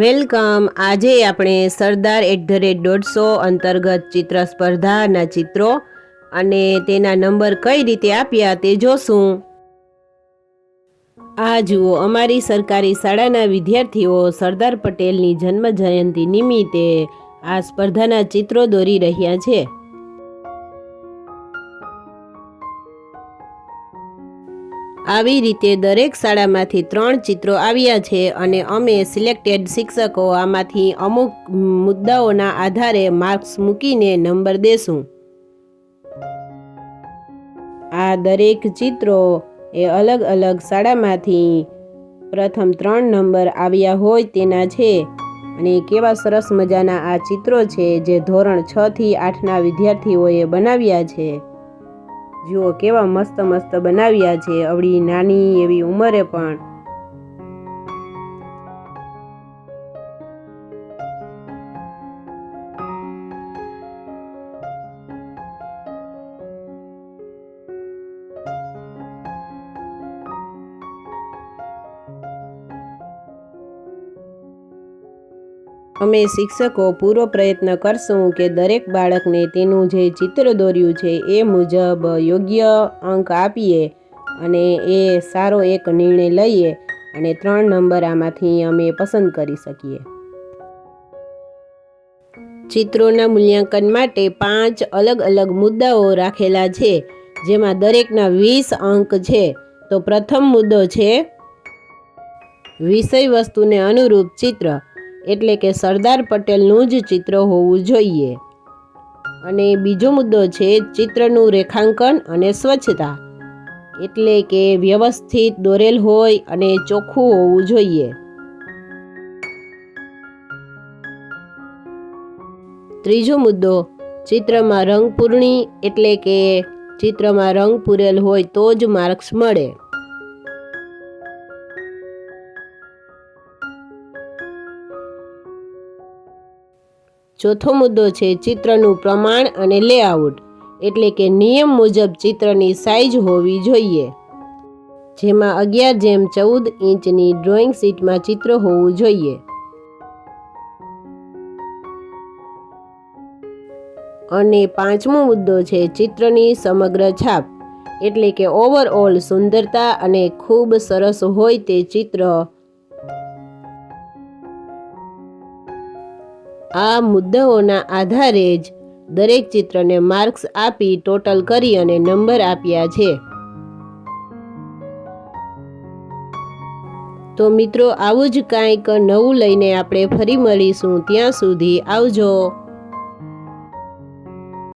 Welcome. આજે આપણે સરદાર @ 150 અંતર્ગત ચિત્ર સ્પર્ધાના ચિત્રો અને તેના નંબર કઈ રીતે આપ્યા તે જોશું. આ જુઓ, અમારી સરકારી શાળાના વિદ્યાર્થીઓ સરદાર પટેલની જન્મ જયંતિ નિમિત્તે આ સ્પર્ધાના ચિત્રો દોરી રહ્યા છે. આવી રીતે દરેક શાળામાંથી 3 ચિત્રો આવ્યા છે અને અમે સિલેક્ટેડ શિક્ષકો આમાંથી અમુક મુદ્દાઓના આધારે માર્ક્સ મૂકીને નંબર દેશું. આ દરેક ચિત્રો એ અલગ અલગ શાળામાંથી પ્રથમ 3 નંબર આવ્યા હોય તેના છે. અને કેવા સરસ મજાના આ ચિત્રો છે જે ધોરણ 6 થી 8ના વિદ્યાર્થીઓએ બનાવ્યા છે. જુઓ કેવા મસ્ત મસ્ત બનાવ્યા છે, આવડી નાની એવી ઉંમરે પણ. અમે શિક્ષકો પૂરો પ્રયત્ન કરશું કે દરેક બાળકને તેનું જે ચિત્ર દોર્યું છે એ મુજબ યોગ્ય અંક આપીએ અને એ સારો એક નિર્ણય લઈએ અને 3 નંબર આમાંથી અમે પસંદ કરી શકીએ. ચિત્રોના મૂલ્યાંકન માટે 5 અલગ અલગ મુદ્દાઓ રાખેલા છે, જેમાં દરેકના 20 અંક છે. તો પ્રથમ મુદ્દો છે વિષય વસ્તુને અનુરૂપ ચિત્ર, એટલે કે સરદાર પટેલનું જ ચિત્ર હોવું જોઈએ. અને બીજો મુદ્દો છે ચિત્રનું રેખાંકન અને સ્વચ્છતા, એટલે કે વ્યવસ્થિત દોરેલ હોય અને ચોખ્ખું હોવું જોઈએ. ત્રીજો મુદ્દો ચિત્રમાં રંગપૂર્ણી, એટલે કે ચિત્રમાં રંગ પૂરેલ હોય તો જ માર્ક્સ મળે. ચોથો મુદ્દો છે ચિત્રનું પ્રમાણ અને લેઆઉટ, એટલે કે નિયમ મુજબ ચિત્રની સાઇઝ હોવી જોઈએ, જેમાં 11:14 ઇંચની ડ્રોઈંગ શીટમાં ચિત્ર હોવું જોઈએ. અને પાંચમો મુદ્દો છે ચિત્રની સમગ્ર છાપ, એટલે કે ઓવરઓલ સુંદરતા અને ખૂબ સરસ હોય તે ચિત્ર. આ મુદ્દાઓના આધારે જ દરેક ચિત્રને માર્ક્સ આપી ટોટલ કરી અને નંબર આપ્યા છે. તો મિત્રો, આવું જ કાંઈક નવું લઈને આપણે ફરી મળીશું. ત્યાં સુધી આવજો.